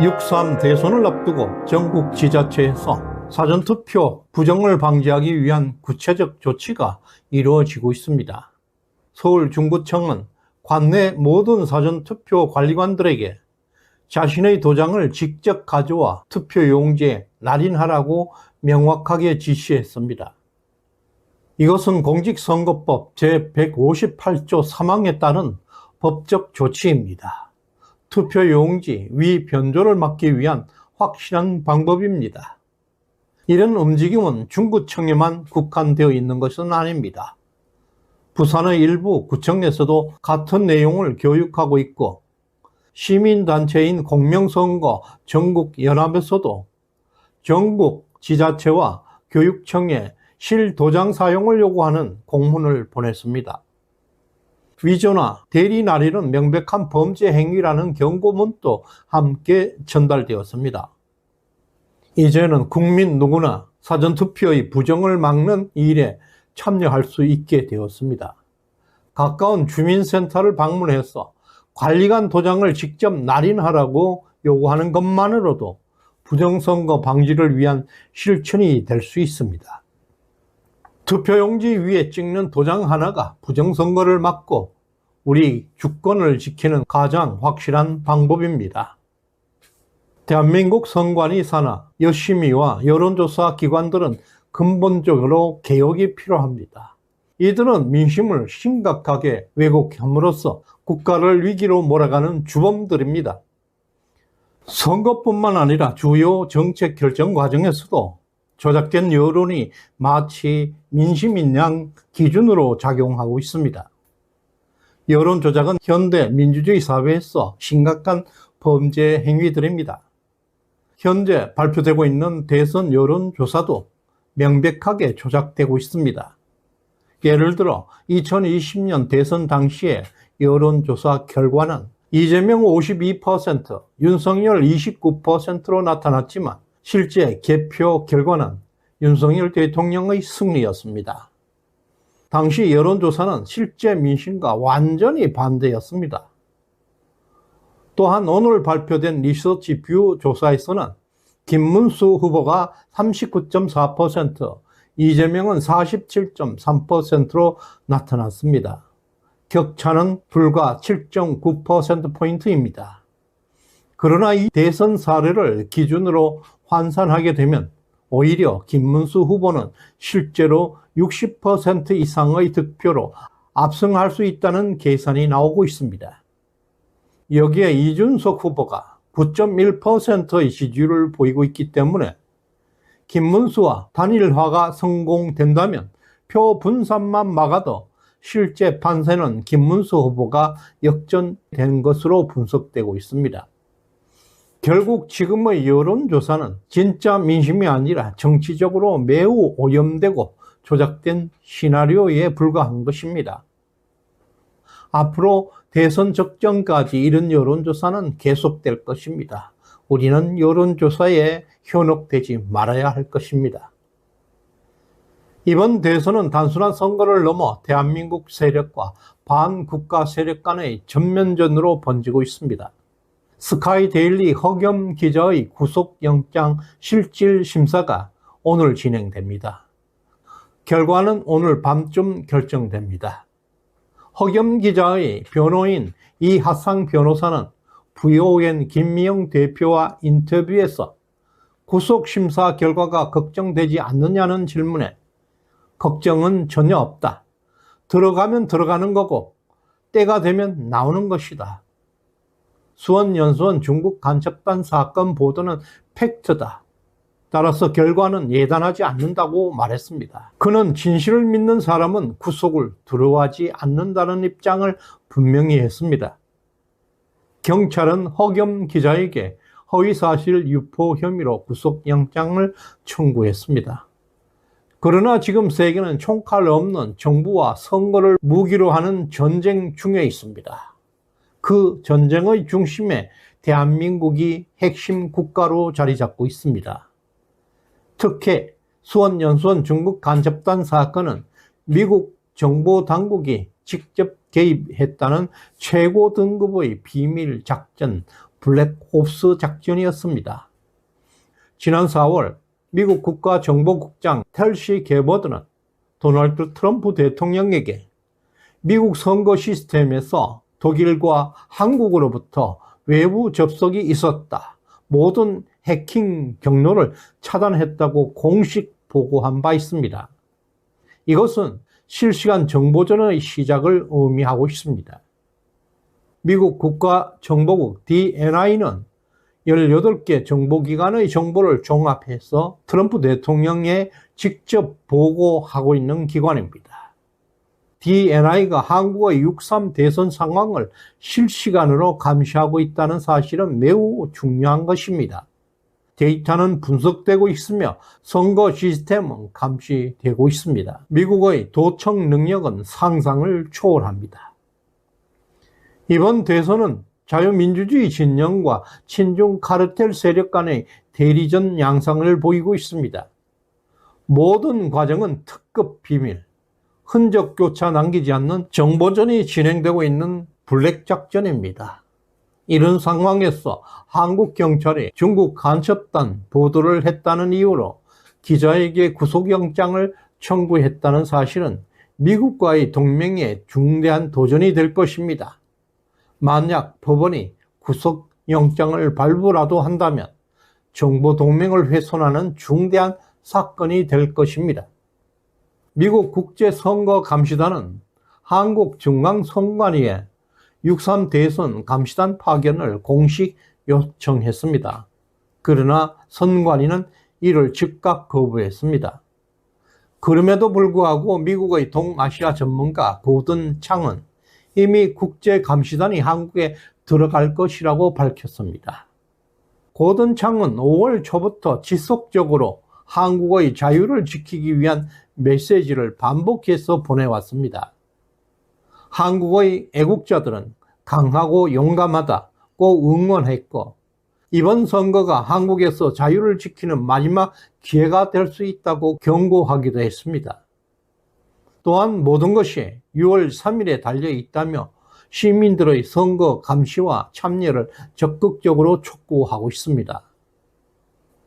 6.3 대선을 앞두고 전국 지자체에서 사전투표 부정을 방지하기 위한 구체적 조치가 이루어지고 있습니다. 서울 중구청은 관내 모든 사전투표 관리관들에게 자신의 도장을 직접 가져와 투표용지에 날인하라고 명확하게 지시했습니다. 이것은 공직선거법 제158조 3항에 따른 법적 조치입니다. 투표용지 위 변조를 막기 위한 확실한 방법입니다. 이런 움직임은 중구청에만 국한되어 있는 것은 아닙니다. 부산의 일부 구청에서도 같은 내용을 교육하고 있고, 시민단체인 공명선거 전국연합에서도 전국 지자체와 교육청에 실도장 사용을 요구하는 공문을 보냈습니다. 위조나 대리 날인은 명백한 범죄 행위라는 경고문도 함께 전달되었습니다. 이제는 국민 누구나 사전투표의 부정을 막는 일에 참여할 수 있게 되었습니다. 가까운 주민센터를 방문해서 관리관 도장을 직접 날인하라고 요구하는 것만으로도 부정선거 방지를 위한 실천이 될 수 있습니다. 투표용지 위에 찍는 도장 하나가 부정선거를 막고 우리 주권을 지키는 가장 확실한 방법입니다. 대한민국 선관위 산하 여심위와 여론조사 기관들은 근본적으로 개혁이 필요합니다. 이들은 민심을 심각하게 왜곡함으로써 국가를 위기로 몰아가는 주범들입니다. 선거뿐만 아니라 주요 정책 결정 과정에서도 조작된 여론이 마치 민심인 양 기준으로 작용하고 있습니다. 여론 조작은 현대 민주주의 사회에서 심각한 범죄 행위들입니다. 현재 발표되고 있는 대선 여론조사도 명백하게 조작되고 있습니다. 예를 들어 2020년 대선 당시의 여론조사 결과는 이재명 52%, 윤석열 29%로 나타났지만 실제 개표 결과는 윤석열 대통령의 승리였습니다. 당시 여론조사는 실제 민심과 완전히 반대였습니다. 또한 오늘 발표된 리서치뷰 조사에서는 김문수 후보가 39.4%, 이재명은 47.3%로 나타났습니다. 격차는 불과 7.9%포인트입니다. 그러나 이 대선 사례를 기준으로 환산하게 되면 오히려 김문수 후보는 실제로 60% 이상의 득표로 압승할 수 있다는 계산이 나오고 있습니다. 여기에 이준석 후보가 9.1%의 지지율을 보이고 있기 때문에 김문수와 단일화가 성공된다면 표 분산만 막아도 실제 판세는 김문수 후보가 역전된 것으로 분석되고 있습니다. 결국 지금의 여론조사는 진짜 민심이 아니라 정치적으로 매우 오염되고 조작된 시나리오에 불과한 것입니다. 앞으로 대선 적전까지 이런 여론조사는 계속될 것입니다. 우리는 여론조사에 현혹되지 말아야 할 것입니다. 이번 대선은 단순한 선거를 넘어 대한민국 세력과 반국가 세력 간의 전면전으로 번지고 있습니다. 스카이데일리 허겸 기자의 구속영장 실질 심사가 오늘 진행됩니다. 결과는 오늘 밤쯤 결정됩니다. 허겸 기자의 변호인 이하상 변호사는 VON 김미영 대표와 인터뷰에서 구속심사 결과가 걱정되지 않느냐는 질문에 걱정은 전혀 없다. 들어가면 들어가는 거고 때가 되면 나오는 것이다. 수원연수원 중국 간첩단 사건 보도는 팩트다. 따라서 결과는 예단하지 않는다고 말했습니다. 그는 진실을 믿는 사람은 구속을 두려워하지 않는다는 입장을 분명히 했습니다. 경찰은 허겸 기자에게 허위사실 유포 혐의로 구속영장을 청구했습니다. 그러나 지금 세계는 총칼 없는 정부와 선거를 무기로 하는 전쟁 중에 있습니다. 그 전쟁의 중심에 대한민국이 핵심 국가로 자리 잡고 있습니다. 특히 수원연수원 중국 간첩단 사건은 미국 정보 당국이 직접 개입했다는 최고 등급의 비밀 작전 블랙옵스 작전이었습니다. 지난 4월 미국 국가정보국장 텔시 게버드는 도널드 트럼프 대통령에게 미국 선거 시스템에서 독일과 한국으로부터 외부 접속이 있었다, 모든 해킹 경로를 차단했다고 공식 보고한 바 있습니다. 이것은 실시간 정보전의 시작을 의미하고 있습니다. 미국 국가정보국 DNI는 18개 정보기관의 정보를 종합해서 트럼프 대통령에 직접 보고하고 있는 기관입니다. DNI가 한국의 6.3 대선 상황을 실시간으로 감시하고 있다는 사실은 매우 중요한 것입니다. 데이터는 분석되고 있으며 선거 시스템은 감시되고 있습니다. 미국의 도청 능력은 상상을 초월합니다. 이번 대선은 자유민주주의 진영과 친중 카르텔 세력 간의 대리전 양상을 보이고 있습니다. 모든 과정은 특급 비밀, 흔적조차 남기지 않는 정보전이 진행되고 있는 블랙 작전입니다. 이런 상황에서 한국 경찰이 중국 간첩단 보도를 했다는 이유로 기자에게 구속영장을 청구했다는 사실은 미국과의 동맹에 중대한 도전이 될 것입니다. 만약 법원이 구속영장을 발부라도 한다면 정보동맹을 훼손하는 중대한 사건이 될 것입니다. 미국 국제선거감시단은 한국중앙선관위에 6.3 대선 감시단 파견을 공식 요청했습니다. 그러나 선관위는 이를 즉각 거부했습니다. 그럼에도 불구하고 미국의 동아시아 전문가 고든 창은 이미 국제감시단이 한국에 들어갈 것이라고 밝혔습니다. 고든 창은 5월 초부터 지속적으로 한국의 자유를 지키기 위한 메시지를 반복해서 보내왔습니다. 한국의 애국자들은 강하고 용감하다고 응원했고, 이번 선거가 한국에서 자유를 지키는 마지막 기회가 될 수 있다고 경고하기도 했습니다. 또한 모든 것이 6월 3일에 달려 있다며 시민들의 선거 감시와 참여를 적극적으로 촉구하고 있습니다.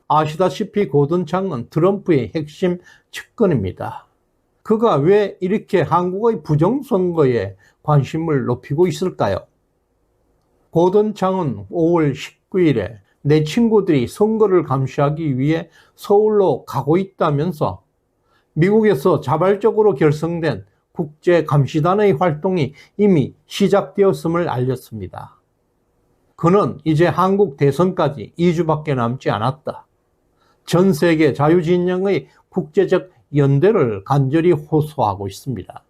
아시다시피 고든 창은 트럼프의 핵심 측근입니다. 그가 왜 이렇게 한국의 부정선거에 관심을 높이고 있을까요? 고든 창은 5월 19일에 내 친구들이 선거를 감시하기 위해 서울로 가고 있다면서 미국에서 자발적으로 결성된 국제감시단의 활동이 이미 시작되었음을 알렸습니다. 그는 이제 한국 대선까지 2주밖에 남지 않았다. 전 세계 자유진영의 국제적 연대를 간절히 호소하고 있습니다.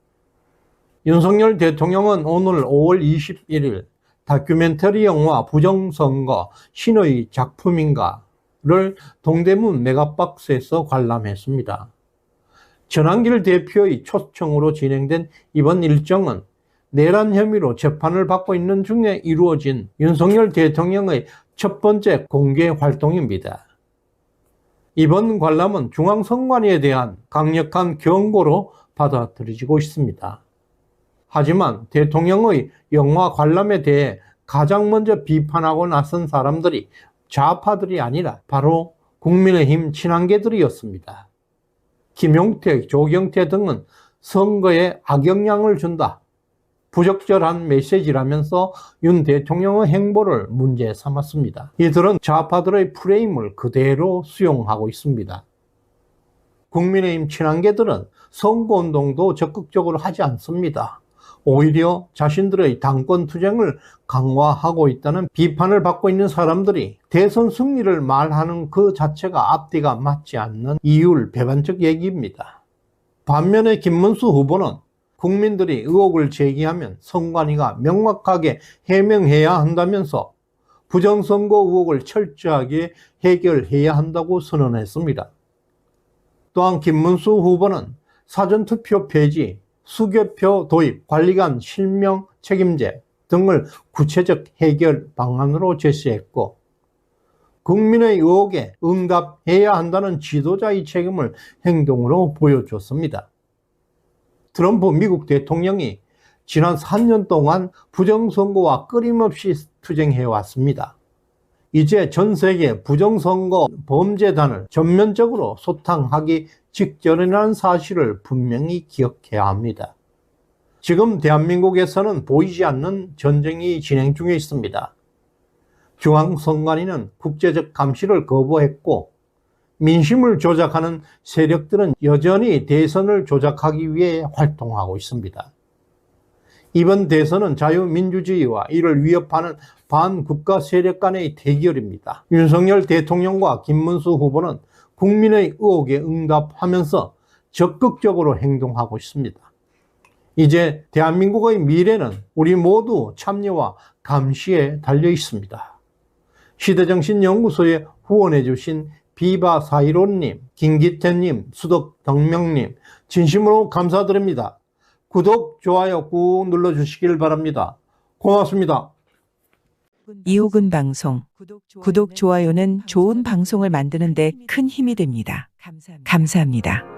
윤석열 대통령은 오늘 5월 21일 다큐멘터리 영화 부정선거 신의 작품인가를 동대문 메가박스에서 관람했습니다. 전한길 대표의 초청으로 진행된 이번 일정은 내란 혐의로 재판을 받고 있는 중에 이루어진 윤석열 대통령의 첫 번째 공개 활동입니다. 이번 관람은 중앙선관위에 대한 강력한 경고로 받아들여지고 있습니다. 하지만 대통령의 영화 관람에 대해 가장 먼저 비판하고 나선 사람들이 좌파들이 아니라 바로 국민의힘 친한계들이었습니다. 김용택, 조경태 등은 선거에 악영향을 준다, 부적절한 메시지라면서 윤 대통령의 행보를 문제 삼았습니다. 이들은 좌파들의 프레임을 그대로 수용하고 있습니다. 국민의힘 친한계들은 선거운동도 적극적으로 하지 않습니다. 오히려 자신들의 당권 투쟁을 강화하고 있다는 비판을 받고 있는 사람들이 대선 승리를 말하는 그 자체가 앞뒤가 맞지 않는 이율배반적 얘기입니다. 반면에 김문수 후보는 국민들이 의혹을 제기하면 선관위가 명확하게 해명해야 한다면서 부정선거 의혹을 철저하게 해결해야 한다고 선언했습니다. 또한 김문수 후보는 사전투표 폐지, 수개표 도입, 관리관 실명 책임제 등을 구체적 해결 방안으로 제시했고, 국민의 의혹에 응답해야 한다는 지도자의 책임을 행동으로 보여줬습니다. 트럼프 미국 대통령이 지난 4년 동안 부정선거와 끊임없이 투쟁해왔습니다. 이제 전 세계 부정선거 범죄단을 전면적으로 소탕하기 직전이라는 사실을 분명히 기억해야 합니다. 지금 대한민국에서는 보이지 않는 전쟁이 진행 중에 있습니다. 중앙선관위는 국제적 감시를 거부했고 민심을 조작하는 세력들은 여전히 대선을 조작하기 위해 활동하고 있습니다. 이번 대선은 자유민주주의와 이를 위협하는 반국가 세력 간의 대결입니다. 윤석열 대통령과 김문수 후보는 국민의 의혹에 응답하면서 적극적으로 행동하고 있습니다. 이제 대한민국의 미래는 우리 모두 참여와 감시에 달려 있습니다. 시대정신연구소에 후원해 주신 비바사이로님, 김기태님, 수덕덕명님 진심으로 감사드립니다. 구독, 좋아요 꾹 눌러주시길 바랍니다. 고맙습니다. 이호근 방송. 구독, 좋아요는 좋은 방송을 만드는 데 큰 힘이 됩니다. 감사합니다.